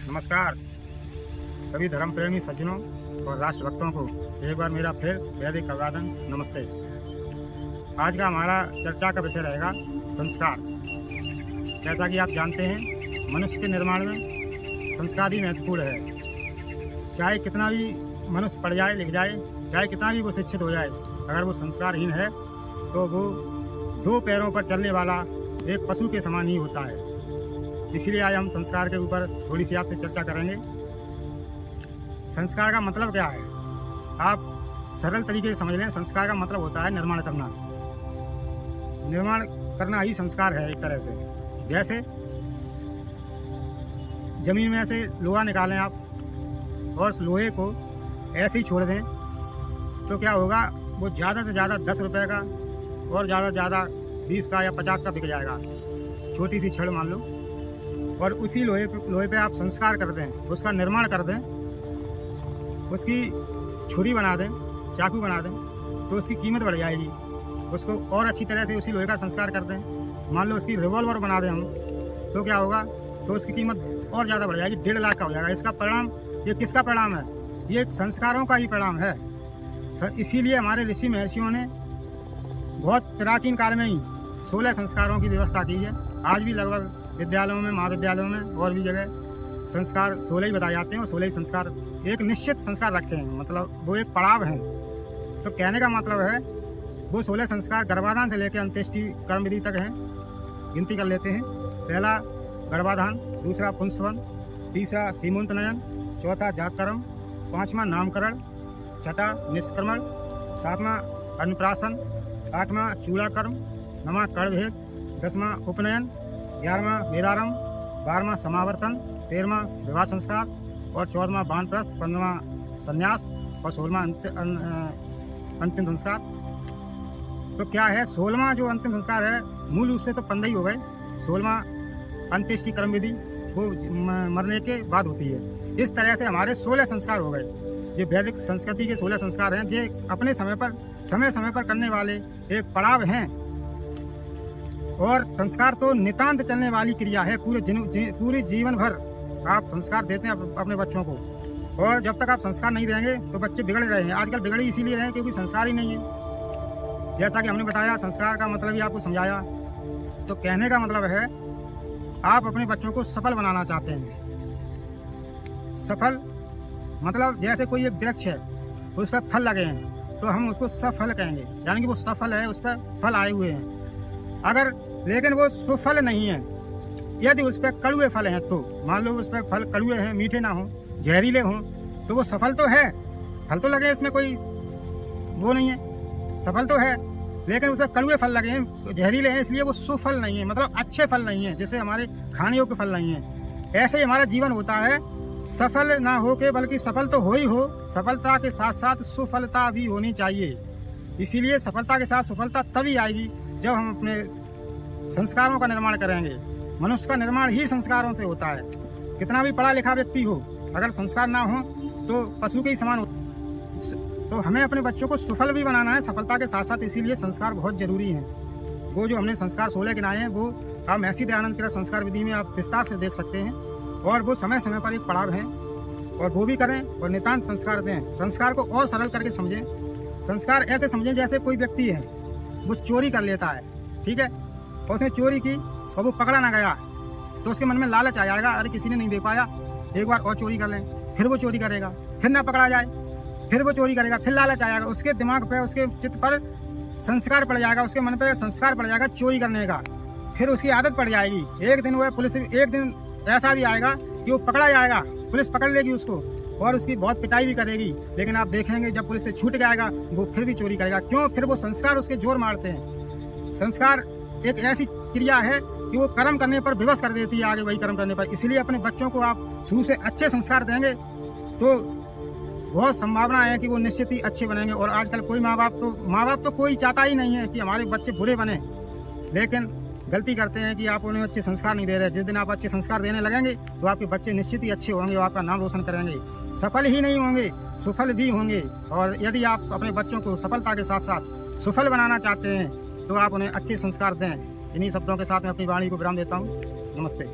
नमस्कार सभी धर्म प्रेमी सज्जनों और राष्ट्रभक्तों को एक बार मेरा फिर वैदिक अभिवादन नमस्ते। आज का हमारा चर्चा का विषय रहेगा संस्कार। जैसा कि आप जानते हैं, मनुष्य के निर्माण में संस्कार ही महत्वपूर्ण है। चाहे कितना भी मनुष्य पढ़ जाए, लिख जाए, चाहे कितना भी वो शिक्षित हो जाए, अगर वो संस्कारहीन है तो वो दो पैरों पर चलने वाला एक पशु के समान ही होता है। इसीलिए आज हम संस्कार के ऊपर थोड़ी सी आपसे चर्चा करेंगे। संस्कार का मतलब क्या है, आप सरल तरीके से समझ लें। संस्कार का मतलब होता है निर्माण करना। निर्माण करना ही संस्कार है एक तरह से। जैसे जमीन में से लोहा निकालें आप और उस लोहे को ऐसे ही छोड़ दें तो क्या होगा, वो ज़्यादा से ज़्यादा 10 रुपये का और ज़्यादा से ज़्यादा 20 का या 50 का बिक जाएगा। छोटी सी छड़ मान लो, और उसी लोहे पे आप संस्कार कर दें, उसका निर्माण कर दें, उसकी छुरी बना दें, चाकू बना दें, तो उसकी कीमत बढ़ जाएगी। उसको और अच्छी तरह से उसी लोहे का संस्कार कर दें। मान लो उसकी रिवॉल्वर बना दें हम, तो क्या होगा, तो उसकी कीमत और ज़्यादा बढ़ जाएगी, 1.5 लाख का हो जाएगा। इसका परिणाम, ये किसका परिणाम है? ये संस्कारों का ही परिणाम है। इसीलिए हमारे ऋषि महर्षियों ने बहुत प्राचीन काल में ही 16 संस्कारों की व्यवस्था की है। आज भी लगभग विद्यालयों में, महाविद्यालयों में और भी जगह संस्कार 16 ही बताए जाते हैं, और 16 ही संस्कार एक निश्चित संस्कार रखे हैं, मतलब वो एक पड़ाव है। तो कहने का मतलब है वो 16 संस्कार गर्भाधान से लेकर अंत्येष्टि कर्म विधि तक हैं। गिनती कर लेते हैं। पहला गर्भाधान, दूसरा पुंसवन, तीसरा सीमंतनयन, चौथा जातकर्म, पाँचवां नामकरण, छठा निष्क्रमण, सातवां अन्नप्राशन, आठवां चूड़ाकर्म, नौवां कर्णभेद, 10वां उपनयन, 11वां वेदारंभ, 12वां समावर्तन, 13वां विवाह संस्कार और 14वां वानप्रस्थ, 15वां संन्यास और 16वां अंतिम संस्कार। तो क्या है, 16वां जो अंतिम संस्कार है, मूल रूप से तो 15 ही हो गए। 16वां अंत्येष्टि कर्म विधि वो मरने के बाद होती है। इस तरह से हमारे 16 संस्कार हो गए। ये वैदिक संस्कृति के 16 संस्कार हैं, जो अपने समय समय पर करने वाले एक पड़ाव हैं। और संस्कार तो नितांत चलने वाली क्रिया है। पूरे जीवन भर आप संस्कार देते हैं अपने बच्चों को, और जब तक आप संस्कार नहीं देंगे तो बच्चे बिगड़ रहे हैं। आजकल बिगड़े इसीलिए रहे हैं क्योंकि संस्कार ही नहीं है। जैसा कि हमने बताया, संस्कार का मतलब ही आपको समझाया। तो कहने का मतलब है, आप अपने बच्चों को सफल बनाना चाहते हैं। सफल मतलब जैसे कोई एक वृक्ष है, उस पर फल लगे हैं तो हम उसको सफल कहेंगे, यानी कि वो सफल है, उस पर फल आए हुए हैं। अगर लेकिन वो सुफल नहीं है, यदि उस पर कड़ुए फल हैं, तो मान लो उस पर फल कड़ुए हैं, मीठे ना हो, जहरीले हों, तो वो सफल तो है, फल तो लगे, इसमें कोई वो नहीं है, सफल तो है, लेकिन उस पर कड़ुए फल लगे हैं, जहरीले हैं, इसलिए वो सुफल नहीं है, मतलब अच्छे फल नहीं है, जैसे हमारे खाने योग्य फल नहीं है। ऐसे ही हमारा जीवन होता है, सफल ना हो के बल्कि सफल तो हो ही हो, सफलता के साथ साथ सुफलता भी होनी चाहिए। इसीलिए सफलता के साथ सफलता तभी आएगी जब हम अपने संस्कारों का निर्माण करेंगे। मनुष्य का निर्माण ही संस्कारों से होता है। कितना भी पढ़ा लिखा व्यक्ति हो, अगर संस्कार ना हो तो पशु के ही समान हो। तो हमें अपने बच्चों को सफल भी बनाना है, सफलता के साथ साथ। इसीलिए संस्कार बहुत जरूरी हैं। वो जो हमने संस्कार 16 गिनाए हैं, वो आप महर्षि दयानंद के संस्कार विधि में आप विस्तार से देख सकते हैं, और वो समय समय पर एक पड़ाव है, और वो भी करें और नितांत संस्कार दें। संस्कार को और सरल करके समझें। संस्कार ऐसे समझें जैसे कोई व्यक्ति है, वो चोरी कर लेता है, ठीक है, और उसने चोरी की और वो पकड़ा ना गया, तो उसके मन में लालच आ जाएगा, अरे किसी ने नहीं दे पाया, एक बार और चोरी कर लें। फिर वो चोरी करेगा, फिर ना पकड़ा जाए, फिर वो चोरी करेगा, फिर लालच आएगा। उसके दिमाग पे, उसके चित्त पर संस्कार पड़ जाएगा, उसके मन पे संस्कार पड़ जाएगा चोरी करने का। फिर उसकी आदत पड़ जाएगी। एक दिन वो पुलिस, एक दिन ऐसा भी आएगा कि वो पकड़ा जाएगा, पुलिस पकड़ लेगी उसको और उसकी बहुत पिटाई भी करेगी, लेकिन आप देखेंगे जब पुलिस से छूट जाएगा वो फिर भी चोरी करेगा। क्यों? फिर वो संस्कार उसके जोर मारते हैं। संस्कार एक ऐसी क्रिया है कि वो कर्म करने पर विवश कर देती है, आगे वही कर्म करने पर। इसलिए अपने बच्चों को आप शुरू से अच्छे संस्कार देंगे तो बहुत संभावना है कि वो निश्चित ही अच्छे बनेंगे। और आजकल कोई माँ बाप तो कोई चाहता ही नहीं है कि हमारे बच्चे बुरे बने, लेकिन गलती करते हैं कि आप उन्हें अच्छे संस्कार नहीं दे रहे। जिस दिन आप अच्छे संस्कार देने लगेंगे तो आपके बच्चे निश्चित ही अच्छे होंगे और आपका नाम रोशन करेंगे। सफल ही नहीं होंगे, सुफल भी होंगे। और यदि आप अपने बच्चों को सफलता के साथ साथ सुफल बनाना चाहते हैं तो आप उन्हें अच्छे संस्कार दें। इन्हीं शब्दों के साथ मैं अपनी वाणी को विराम देता हूँ। नमस्ते।